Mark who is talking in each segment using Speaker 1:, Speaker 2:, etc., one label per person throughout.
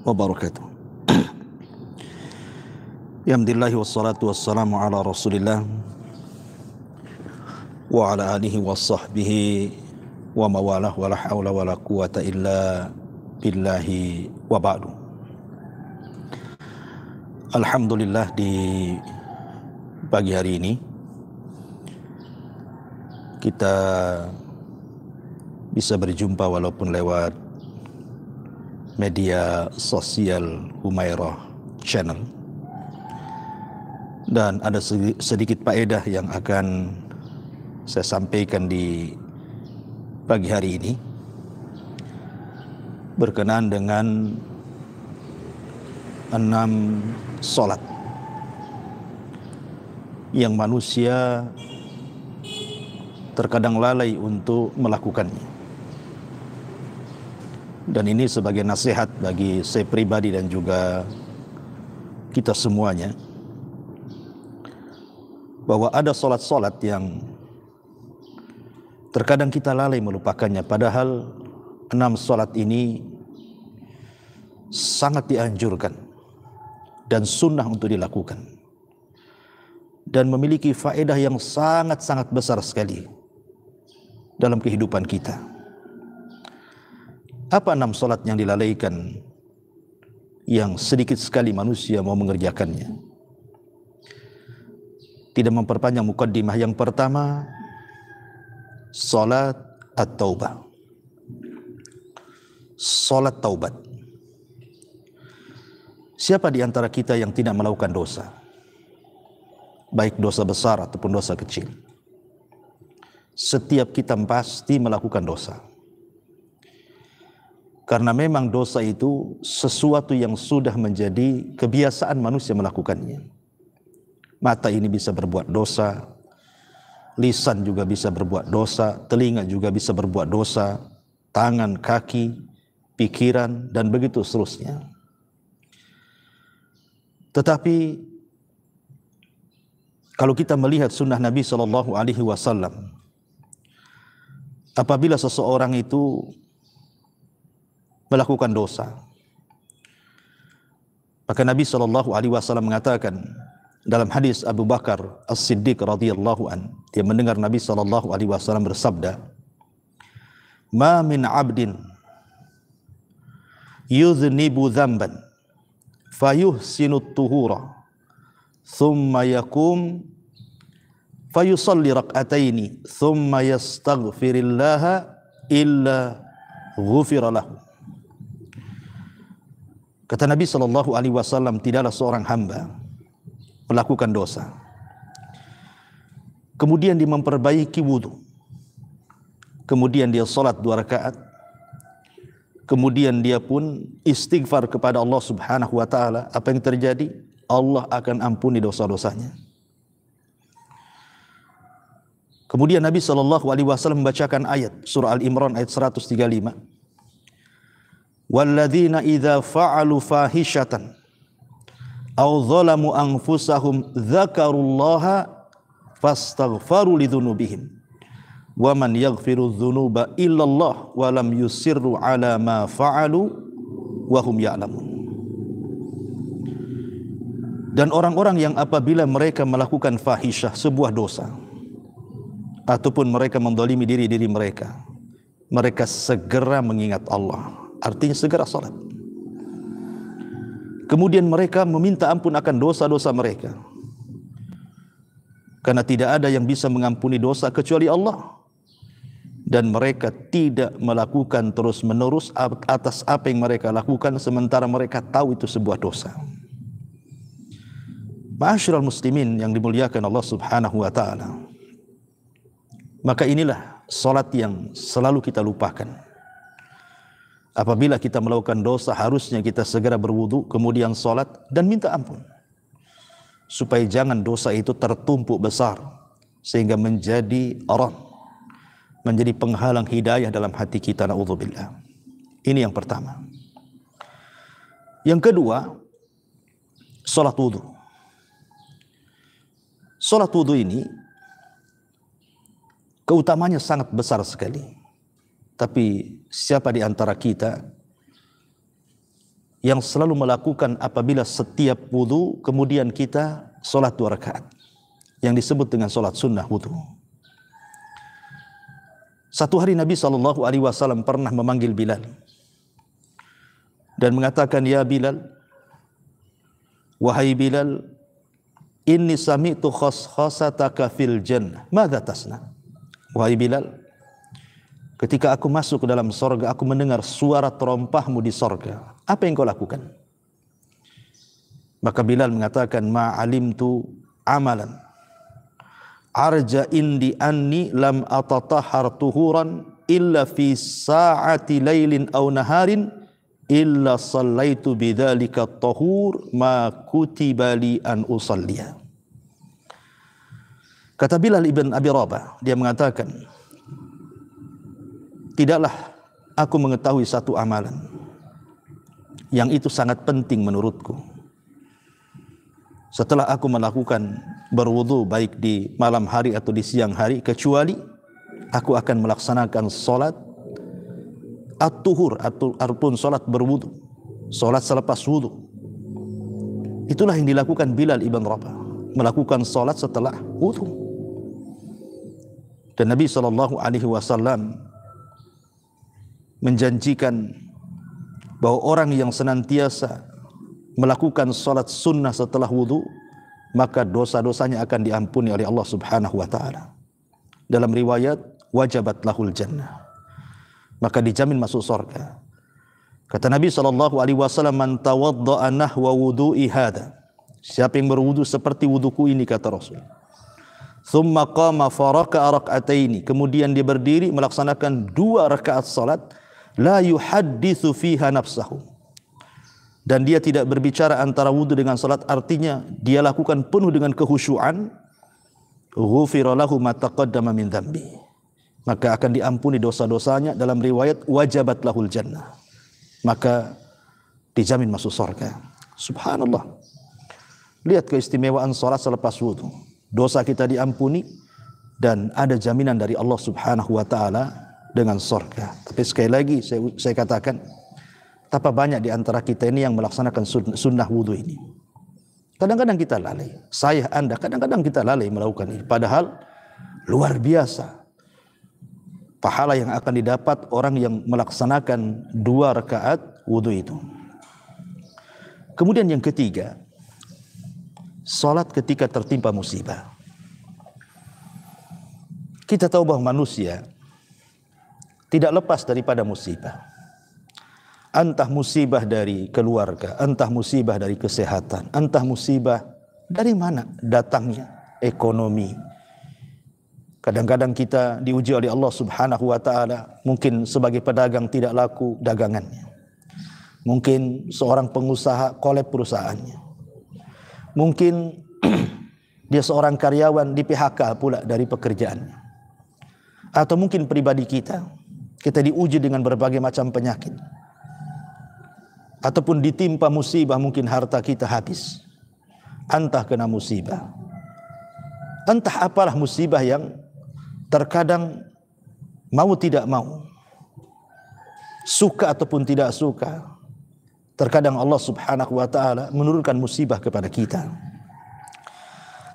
Speaker 1: wabarakatuh. Alhamdulillah wassalatu wassalamu ala Rasulillah wa ala alihi wa sahbihi wa mawalah wa la hawla wa la quwata illa billahi wa ba'du. Alhamdulillah, di pagi hari ini kita bisa berjumpa walaupun lewat media sosial Humairah Channel, dan ada sedikit faedah yang akan saya sampaikan di pagi hari ini berkenaan dengan 6 salat yang manusia terkadang lalai untuk melakukannya. Dan ini sebagai nasihat bagi saya pribadi dan juga kita semuanya, bahwa ada solat-solat yang terkadang kita lalai melupakannya, padahal 6 solat ini sangat dianjurkan dan sunnah untuk dilakukan dan memiliki faedah yang sangat-sangat besar sekali dalam kehidupan kita. Apa 6 salat yang dilalaikan yang sedikit sekali manusia mau mengerjakannya? Tidak memperpanjang mukaddimah, yang pertama salat at-taubah, salat taubat. Siapa di antara kita yang tidak melakukan dosa, baik dosa besar ataupun dosa kecil? Setiap kita pasti melakukan dosa. Karena memang dosa itu sesuatu yang sudah menjadi kebiasaan manusia melakukannya. Mata ini bisa berbuat dosa, lisan juga bisa berbuat dosa, telinga juga bisa berbuat dosa, tangan, kaki, pikiran, dan begitu seterusnya. Tetapi kalau kita melihat sunnah Nabi SAW, apabila seseorang itu melakukan dosa, maka Nabi SAW mengatakan dalam hadis Abu Bakar As-Siddiq radhiyallahu an, dia mendengar Nabi SAW bersabda, "Ma min 'abdin yudhnibu dhanban fayuhsinu at-tuhura thumma yakum fayusalli rak'ataini thumma yastaghfirillaha illa ghufira lahu." Kata Nabi SAW, tidaklah seorang hamba melakukan dosa, kemudian dia memperbaiki wudu, kemudian dia salat 2 rakaat, kemudian dia pun istighfar kepada Allah Subhanahu wa taala, apa yang terjadi? Allah akan ampuni dosa-dosanya. Kemudian Nabi SAW membacakan ayat surah Al-Imran ayat 135. Walladzina idza fa'alu fahishatan aw zalamu anfusahum dzakarullaha fastaghfaru lidzunubihim wa man yaghfiru dzunuba illallah wa lam yusirru ala ma fa'alu wa hum ya'lamun. Dan orang-orang yang apabila mereka melakukan fahisyah, sebuah dosa, ataupun mereka mendolimi diri mereka, mereka segera mengingat Allah, artinya segera salat. Kemudian mereka meminta ampun akan dosa-dosa mereka, karena tidak ada yang bisa mengampuni dosa kecuali Allah. Dan mereka tidak melakukan terus-menerus atas apa yang mereka lakukan, sementara mereka tahu itu sebuah dosa. Ma'asyiral muslimin yang dimuliakan Allah Subhanahu wa taala, maka inilah salat yang selalu kita lupakan. Apabila kita melakukan dosa, harusnya kita segera berwudu, kemudian salat dan minta ampun, supaya jangan dosa itu tertumpuk besar sehingga menjadi aran, menjadi penghalang hidayah dalam hati kita. Na'udzubillah. Ini yang pertama. Yang kedua, salat wudu. Salat wudu ini keutamanya sangat besar sekali. Tapi siapa di antara kita yang selalu melakukan apabila setiap wudu kemudian kita solat 2 rakaat, yang disebut dengan solat sunnah wudu. Satu hari Nabi SAW pernah memanggil Bilal dan mengatakan, "Ya Bilal, wahai Bilal, inni sami'tu khaskhasataka fil jannah, madza tasna?" Wahai Bilal, ketika aku masuk ke dalam sorga, aku mendengar suara terompahmu di sorga. Apa yang kau lakukan? Maka Bilal mengatakan, "Ma'alimtu amalan arja indi anni lam atatahhar tuhuran illa fi sa'ati lailin aw naharin illa sallaitu bidzalika at-tahur ma kutiba li an usalliya." Kata Bilal ibn Abi Rabah, dia mengatakan, tidaklah aku mengetahui satu amalan yang itu sangat penting menurutku setelah aku melakukan berwudu baik di malam hari atau di siang hari, kecuali aku akan melaksanakan solat at-tuhur ataupun solat berwudu, solat selepas wudu. Itulah yang dilakukan Bilal ibn Rabah, melakukan solat setelah wudu. Dan Nabi SAW menjanjikan bahwa orang yang senantiasa melakukan salat sunnah setelah wudu, maka dosa-dosanya akan diampuni oleh Allah Subhanahu wa taala. Dalam riwayat, wajabat lahul jannah, maka dijamin masuk surga. Kata Nabi SAW, "Man tawadda'a nahwa wudu'i hada." Siapa yang berwudu seperti wuduku ini, kata Rasul. "Thumma qama faraka'a rak'ataini." Kemudian dia berdiri melaksanakan 2 rakaat salat, la yuhadditsu fiha nafsahu. Dan dia tidak berbicara antara wudu dengan salat, artinya dia lakukan penuh dengan kehusyuan, ghufira lahu ma taqaddama min dhanbi, maka akan diampuni dosa-dosanya. Dalam riwayat, wajabat lahul jannah, maka dijamin masuk surga. Subhanallah. Lihat keistimewaan salat selepas wudu. Dosa kita diampuni dan ada jaminan dari Allah Subhanahu wa taala dengan surga. Tapi sekali lagi saya katakan, betapa banyak di antara kita ini yang melaksanakan sunnah wudu ini. Kadang-kadang kita lalai. Saya, Anda, kadang-kadang kita lalai melakukan ini. Padahal luar biasa pahala yang akan didapat orang yang melaksanakan 2 rakaat wudu itu. Kemudian yang ketiga, salat ketika tertimpa musibah. Kita tahu bahwa manusia tidak lepas daripada musibah. Entah musibah dari keluarga, entah musibah dari kesehatan, entah musibah dari mana datangnya, ekonomi. Kadang-kadang kita diuji oleh Allah Subhanahu wa taala, mungkin sebagai pedagang tidak laku dagangannya. Mungkin seorang pengusaha kolab perusahaannya. Mungkin dia seorang karyawan di PHK pula dari pekerjaannya. Atau mungkin pribadi kita diuji dengan berbagai macam penyakit. Ataupun ditimpa musibah, mungkin harta kita habis, entah kena musibah, entah apalah musibah yang terkadang mau tidak mau, suka ataupun tidak suka, terkadang Allah Subhanahu wa taala menurunkan musibah kepada kita.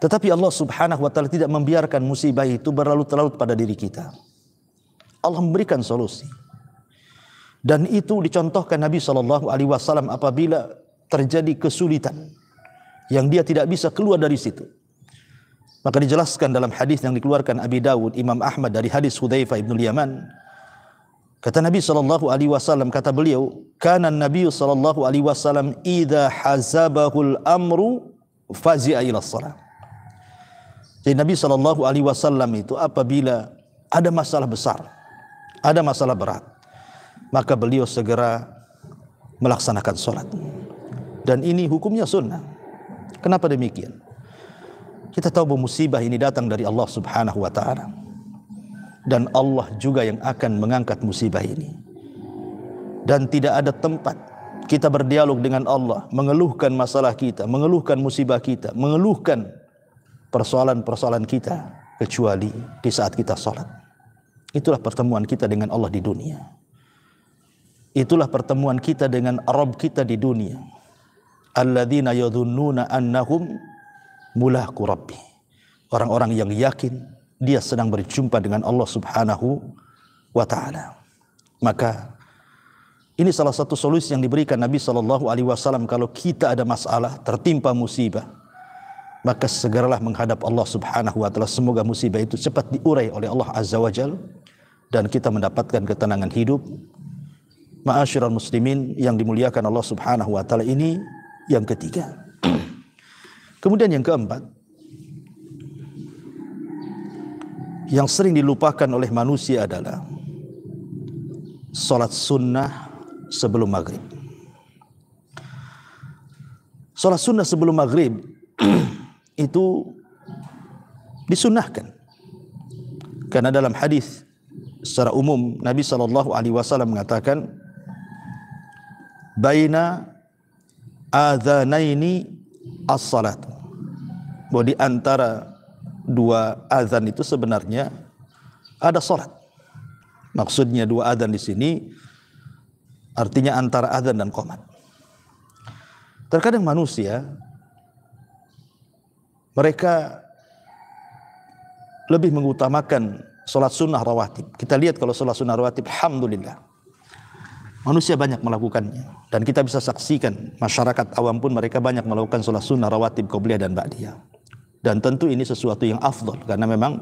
Speaker 1: Tetapi Allah Subhanahu wa taala tidak membiarkan musibah itu berlarut-larut pada diri kita. Allah memberikan solusi. Dan itu dicontohkan Nabi SAW apabila terjadi kesulitan yang dia tidak bisa keluar dari situ. Maka dijelaskan dalam hadis yang dikeluarkan Abi Dawud, Imam Ahmad dari hadis Hudzaifah ibn Yaman. Kata Nabi SAW, kata beliau, "Kana Nabi SAW idza hazabahul amru fazi'a ila shalah." Jadi Nabi SAW itu apabila ada masalah besar, ada masalah berat, maka beliau segera melaksanakan sholat. Dan ini hukumnya sunnah. Kenapa demikian? Kita tahu bahwa musibah ini datang dari Allah Subhanahu wa ta'ala. Dan Allah juga yang akan mengangkat musibah ini. Dan tidak ada tempat kita berdialog dengan Allah, mengeluhkan masalah kita, mengeluhkan musibah kita, mengeluhkan persoalan-persoalan kita, kecuali di saat kita sholat. Itulah pertemuan kita dengan Allah di dunia. itulah pertemuan kita dengan Rabb kita di dunia. Alladzina yadhunnuna annahum mulaqu rabbi. Orang-orang yang yakin dia sedang berjumpa dengan Allah Subhanahu wa taala. Maka ini salah satu solusi yang diberikan Nabi SAW kalau kita ada masalah, tertimpa musibah, maka segeralah menghadap Allah Subhanahu wa taala. Semoga musibah itu cepat diurai oleh Allah Azza wa Jalla dan kita mendapatkan ketenangan hidup. Ma'asyiral muslimin yang dimuliakan Allah Subhanahu wa taala, ini yang ketiga. Kemudian yang keempat, yang sering dilupakan oleh manusia adalah salat sunnah sebelum maghrib. Salat sunnah sebelum maghrib itu disunnahkan karena dalam hadis secara umum Nabi SAW mengatakan baina adzanaini as-salat, bahwa di antara dua azan itu sebenarnya ada salat. Maksudnya dua azan di sini artinya antara azan dan qomat. Terkadang manusia mereka lebih mengutamakan salat sunnah rawatib. Kita lihat kalau salat sunnah rawatib, alhamdulillah, manusia banyak melakukannya. Dan kita bisa saksikan masyarakat awam pun mereka banyak melakukan salat sunnah rawatib qobliyah dan ba'diyah. Dan tentu ini sesuatu yang afdal karena memang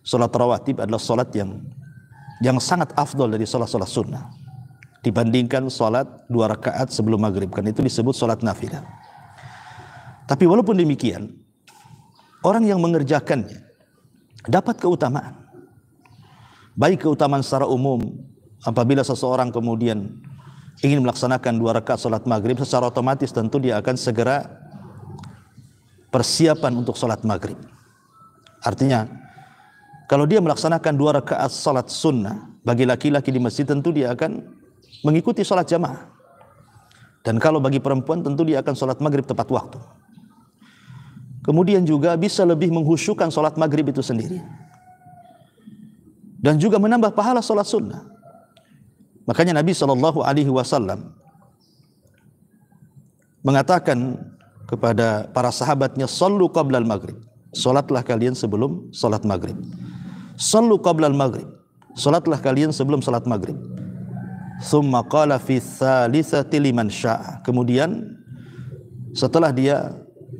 Speaker 1: salat rawatib adalah salat yang sangat afdal dari salat-salat sunnah dibandingkan salat 2 rakaat sebelum maghrib, kan itu disebut salat nafilah. Tapi walaupun demikian, orang yang mengerjakannya dapat keutamaan. Baik keutamaan secara umum, apabila seseorang kemudian ingin melaksanakan 2 rakaat salat maghrib, secara otomatis tentu dia akan segera persiapan untuk salat maghrib. Artinya, kalau dia melaksanakan 2 rakaat salat sunnah, bagi laki-laki di masjid tentu dia akan mengikuti salat jamaah. Dan kalau bagi perempuan tentu dia akan salat maghrib tepat waktu. Kemudian juga bisa lebih menghusyukkan salat maghrib itu sendiri. Dan juga menambah pahala salat sunnah. Makanya Nabi SAW mengatakan kepada para sahabatnya, sallu qablal maghrib, salatlah kalian sebelum salat maghrib. Sallu qablal maghrib, salatlah kalian sebelum salat maghrib. Thumma qala fi thalithati liman syaa. Kemudian setelah dia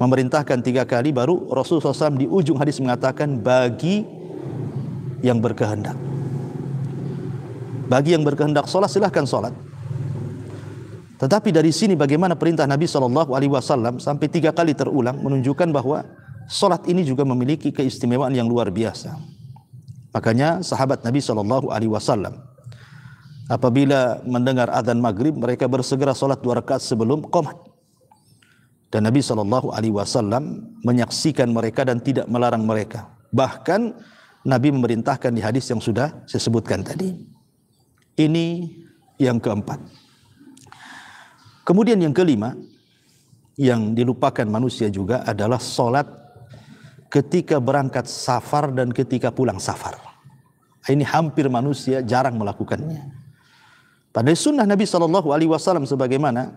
Speaker 1: memerintahkan 3 kali, baru Rasulullah SAW di ujung hadis mengatakan bagi yang berkehendak. Bagi yang berkehendak salat, silahkan salat. Tetapi dari sini bagaimana perintah Nabi SAW sampai 3 kali terulang menunjukkan bahwa salat ini juga memiliki keistimewaan yang luar biasa. Makanya sahabat Nabi SAW apabila mendengar azan maghrib, mereka bersegera salat 2 rakaat sebelum qomat. Dan Nabi SAW menyaksikan mereka dan tidak melarang mereka. Bahkan Nabi memerintahkan di hadis yang sudah saya sebutkan tadi. Ini yang keempat. Kemudian yang kelima, yang dilupakan manusia juga adalah salat ketika berangkat safar dan ketika pulang safar. Ini hampir manusia jarang melakukannya. Padahal sunnah Nabi SAW sebagaimana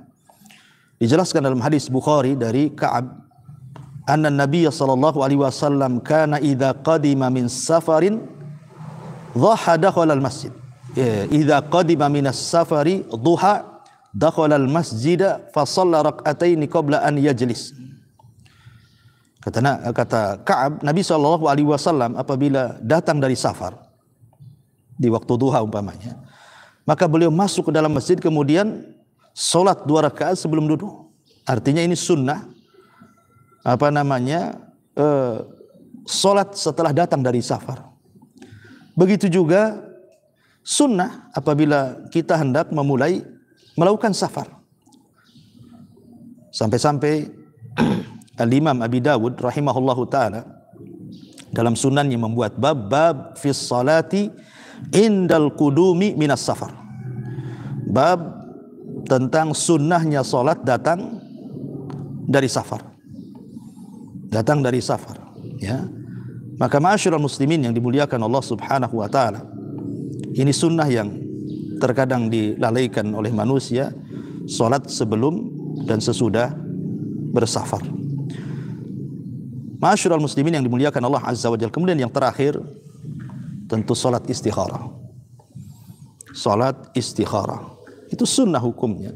Speaker 1: dijelaskan dalam hadis Bukhari dari Ka'ab, anna Nabi SAW kana idza qadima min safarin dhaha dakhala al-masjid. Idza qadima min as-safari dhuha dakhala al-masjid fa shalla rak'ataini qabla an yajlis. Kata Ka'ab, Nabi SAW apabila datang dari safar di waktu duha umpamanya, maka beliau masuk ke dalam masjid kemudian salat 2 rakaat sebelum duduk. Artinya ini sunnah salat setelah datang dari safar. Begitu juga sunnah apabila kita hendak memulai melakukan safar. Sampai-sampai Al-Imam Abi Dawud rahimahullahu ta'ala dalam sunannya membuat bab fis salati indal qudumi minas safar. Bab tentang sunnahnya salat datang dari safar. Datang dari safar, ya. Maka ma'asyiral muslimin yang dimuliakan Allah Subhanahu wa taala, ini sunnah yang terkadang dilalaikan oleh manusia, salat sebelum dan sesudah bersafar. Ma'asyiral muslimin yang dimuliakan Allah Azza wa Jalla. Kemudian yang terakhir tentu salat istikharah. Salat istikharah itu sunnah hukumnya,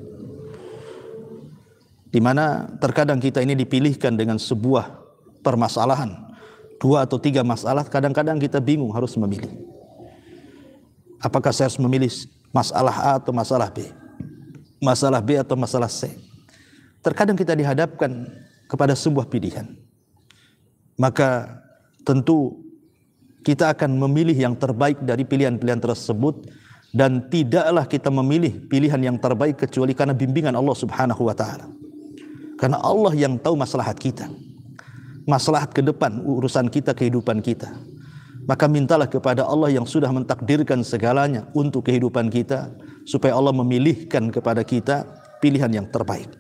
Speaker 1: di mana terkadang kita ini dipilihkan dengan sebuah permasalahan, 2 atau 3 masalah, kadang-kadang kita bingung harus memilih. Apakah saya harus memilih masalah A atau masalah B? Masalah B atau masalah C? Terkadang kita dihadapkan kepada sebuah pilihan. Maka tentu kita akan memilih yang terbaik dari pilihan-pilihan tersebut, dan tidaklah kita memilih pilihan yang terbaik kecuali karena bimbingan Allah Subhanahu wa taala. Karena Allah yang tahu maslahat kita, maslahat ke depan urusan kita, kehidupan kita. Maka mintalah kepada Allah yang sudah mentakdirkan segalanya untuk kehidupan kita, supaya Allah memilihkan kepada kita pilihan yang terbaik.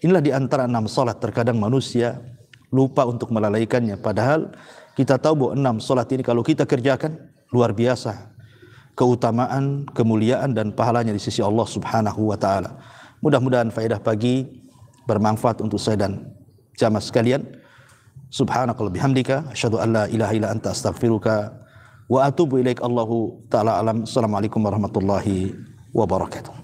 Speaker 1: Inilah di antara 6 salat terkadang manusia lupa untuk melalaikannya, padahal kita tahu bahwa 6 salat ini kalau kita kerjakan luar biasa keutamaan, kemuliaan dan pahalanya di sisi Allah Subhanahu wa taala. Mudah-mudahan faedah pagi bermanfaat untuk saya dan jamaah sekalian. Subhanakallah bihamdika asyhadu an la ilaha illa anta astaghfiruka wa atubu ilaik. Allahu taala alam. Assalamualaikum warahmatullahi wabarakatuh.